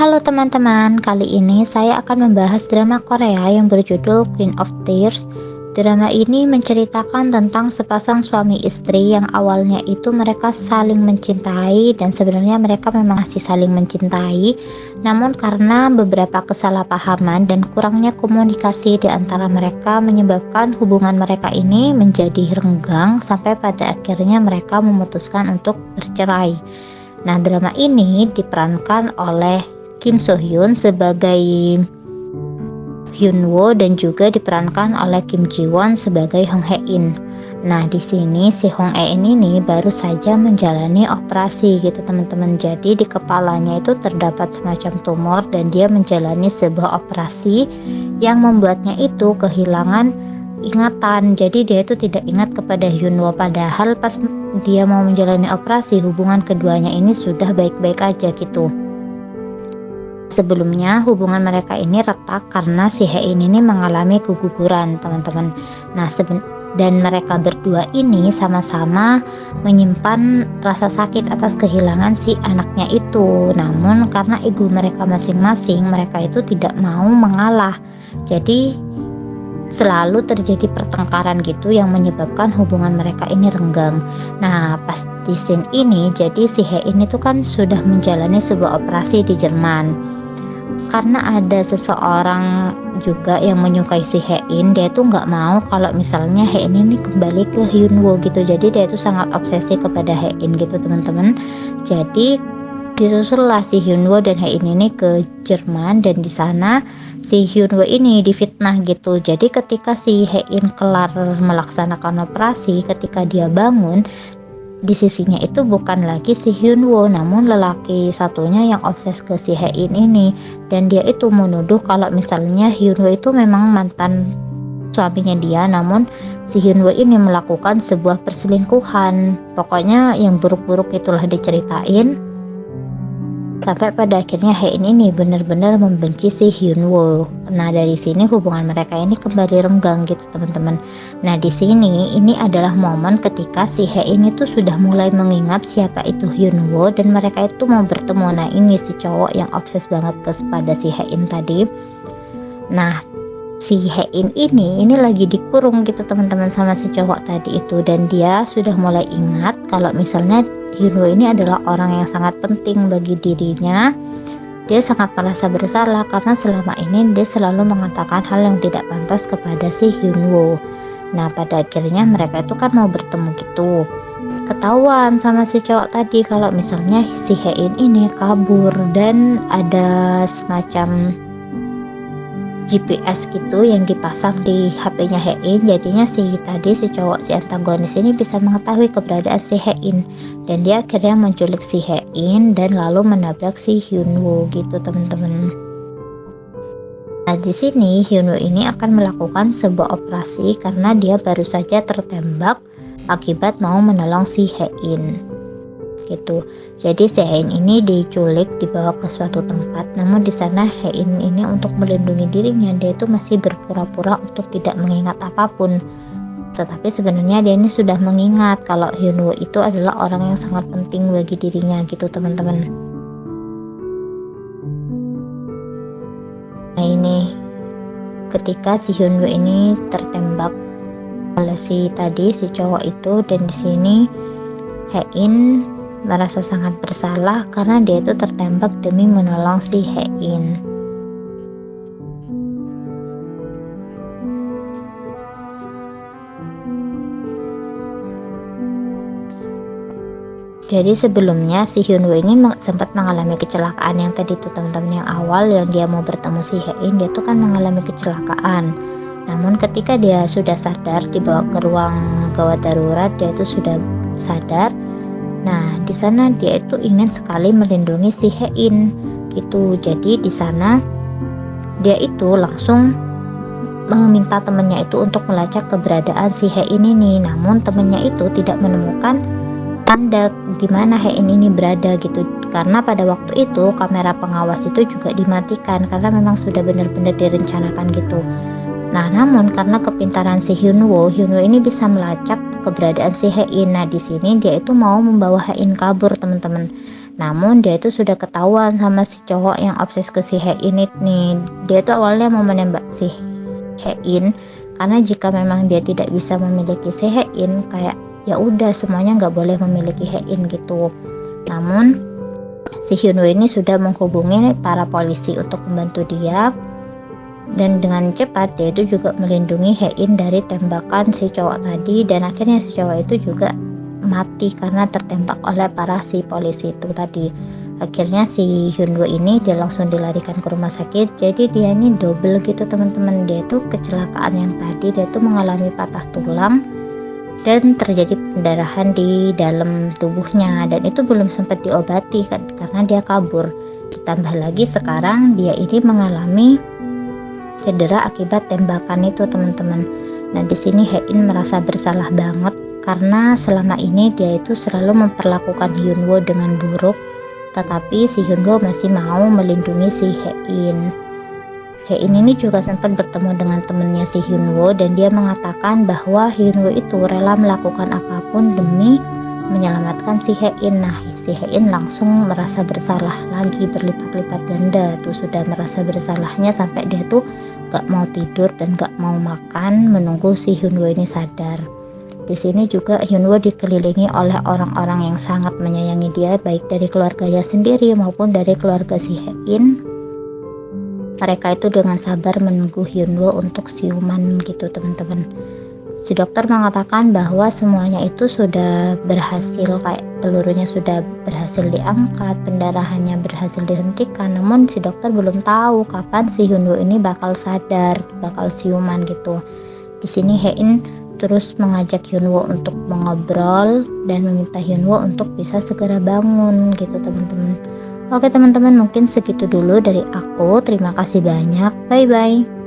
Halo teman-teman, kali ini saya akan membahas drama Korea yang berjudul Queen of Tears. Drama ini menceritakan tentang sepasang suami istri yang awalnya itu mereka saling mencintai dan sebenarnya mereka memang masih saling mencintai. Namun karena beberapa kesalahpahaman dan kurangnya komunikasi di antara mereka menyebabkan hubungan mereka ini menjadi renggang sampai pada akhirnya mereka memutuskan untuk bercerai. Nah, drama ini diperankan oleh Kim So Hyun sebagai Hyun Woo dan juga diperankan oleh Kim Ji Won sebagai Hong Hae In. Nah, di sini si Hong Hae In ini baru saja menjalani operasi gitu teman-teman. Jadi di kepalanya itu terdapat semacam tumor dan dia menjalani sebuah operasi yang membuatnya itu kehilangan ingatan. Jadi dia itu tidak ingat kepada Hyun Woo, padahal pas dia mau menjalani operasi hubungan keduanya ini sudah baik-baik aja gitu. Sebelumnya hubungan mereka ini retak karena si Hae-in ini mengalami keguguran teman-teman. Nah dan mereka berdua ini sama-sama menyimpan rasa sakit atas kehilangan si anaknya itu. Namun karena ego mereka masing-masing, mereka itu tidak mau mengalah. Jadi selalu terjadi pertengkaran gitu yang menyebabkan hubungan mereka ini renggang. Nah pas di scene ini jadi si Hae-in itu kan sudah menjalani sebuah operasi di Jerman. Karena ada seseorang juga yang menyukai si Hae-in, dia tuh nggak mau kalau misalnya Hae-in ini kembali ke Hyun Woo gitu. Jadi dia tuh sangat obsesi kepada Hae-in gitu teman-teman. Jadi disusullah si Hyun Woo dan Hae-in ini ke Jerman dan di sana si Hyun Woo ini difitnah gitu. Jadi ketika si Hae-in kelar melaksanakan operasi, ketika dia bangun, di sisinya itu bukan lagi si Hyun Woo namun lelaki satunya yang obses ke si Hae-in ini, dan dia itu menuduh kalau misalnya Hyun Woo itu memang mantan suaminya dia, namun si Hyun Woo ini melakukan sebuah perselingkuhan. Pokoknya yang buruk-buruk itulah diceritain sampai pada akhirnya Hae-in ini benar-benar membenci si Hyun Woo. Nah dari sini hubungan mereka ini kembali renggang gitu teman-teman. Nah di sini ini adalah momen ketika si Hae-in itu sudah mulai mengingat siapa itu Hyun Woo dan mereka itu mau bertemu. Nah ini si cowok yang obses banget kepada si Hae-in tadi. Nah si Hae-in ini lagi dikurung gitu teman-teman sama si cowok tadi itu, dan dia sudah mulai ingat kalau misalnya Hyun Woo ini adalah orang yang sangat penting bagi dirinya. Dia sangat merasa bersalah karena selama ini dia selalu mengatakan hal yang tidak pantas kepada si Hyun Woo. Nah pada akhirnya mereka itu kan mau bertemu gitu. Ketahuan sama si cowok tadi kalau misalnya si Hae-in ini kabur dan ada semacam GPS gitu yang dipasang di HP-nya Hae-in. Jadinya si cowok si antagonis ini bisa mengetahui keberadaan si Hae-in dan dia akhirnya menculik si Hae-in dan lalu menabrak si Hyun Woo gitu teman-teman. Nah di sini Hyun Woo ini akan melakukan sebuah operasi karena dia baru saja tertembak akibat mau menolong si Hae-in gitu. Jadi si Hae-in ini diculik, dibawa ke suatu tempat, namun di sana Hae-in ini untuk melindungi dirinya dia itu masih berpura-pura untuk tidak mengingat apapun, tetapi sebenarnya dia ini sudah mengingat kalau Hyun Woo itu adalah orang yang sangat penting bagi dirinya gitu teman-teman. Nah ini ketika si Hyun Woo ini tertembak oleh si cowok itu, dan di sini Hae-in merasa sangat bersalah karena dia itu tertembak demi menolong si Hae-in. Jadi sebelumnya si Hyun Woo ini sempat mengalami kecelakaan yang tadi tuh teman-teman, yang awal yang dia mau bertemu si Hae-in, dia tuh kan mengalami kecelakaan. Namun ketika dia sudah sadar dibawa ke ruang gawat darurat, dia itu sudah sadar. Nah, di sana dia itu ingin sekali melindungi si Hae-in gitu. Jadi di sana dia itu langsung meminta temannya itu untuk melacak keberadaan si Hae-in ini. Namun temannya itu tidak menemukan tanda di mana Hae-in ini berada gitu. Karena pada waktu itu kamera pengawas itu juga dimatikan karena memang sudah benar-benar direncanakan gitu. Nah, namun karena kepintaran si Hyun Woo ini bisa melacak keberadaan si Hae-in. Nah, di sini dia itu mau membawa Hae-in kabur, teman-teman. Namun dia itu sudah ketahuan sama si cowok yang obses ke si Hein nih. Dia tuh awalnya mau menembak si Hein karena jika memang dia tidak bisa memiliki si Hein, kayak ya udah semuanya nggak boleh memiliki Hein gitu. Namun si Hyunwoo ini sudah menghubungi para polisi untuk membantu dia, dan dengan cepat dia itu juga melindungi Hein dari tembakan si cowok tadi, dan akhirnya si cowok itu juga mati karena tertembak oleh para si polisi itu tadi. Akhirnya si Hyunwoo ini dia langsung dilarikan ke rumah sakit. Jadi dia ini double gitu teman-teman. Dia itu kecelakaan yang tadi dia tuh mengalami patah tulang dan terjadi pendarahan di dalam tubuhnya, dan itu belum sempat diobati kan karena dia kabur. Ditambah lagi sekarang dia ini mengalami cedera akibat tembakan itu teman-teman. Nah di sini Hein merasa bersalah banget karena selama ini dia itu selalu memperlakukan Hyunwoo dengan buruk, tetapi si Hyunwoo masih mau melindungi si Hein. Hein ini juga sempat bertemu dengan temannya si Hyunwoo, dan dia mengatakan bahwa Hyunwoo itu rela melakukan apapun demi menyelamatkan si Hein. Nah si Hein langsung merasa bersalah lagi berlipat-lipat ganda tuh, sudah merasa bersalahnya sampai dia tuh gak mau tidur dan gak mau makan menunggu si Hyunwoo ini sadar. Di sini juga Hyunwoo dikelilingi oleh orang-orang yang sangat menyayangi dia, baik dari keluarganya sendiri maupun dari keluarga si Hein. Mereka itu dengan sabar menunggu Hyunwoo untuk siuman gitu teman-teman. Si dokter mengatakan bahwa semuanya itu sudah berhasil, kayak pelurunya sudah berhasil diangkat, pendarahannya berhasil dihentikan. Namun si dokter belum tahu kapan si Hyunwoo ini bakal sadar, bakal siuman gitu. Di sini Hein terus mengajak Hyunwoo untuk mengobrol dan meminta Hyunwoo untuk bisa segera bangun gitu teman-teman. Oke teman-teman, mungkin segitu dulu dari aku. Terima kasih banyak. Bye bye.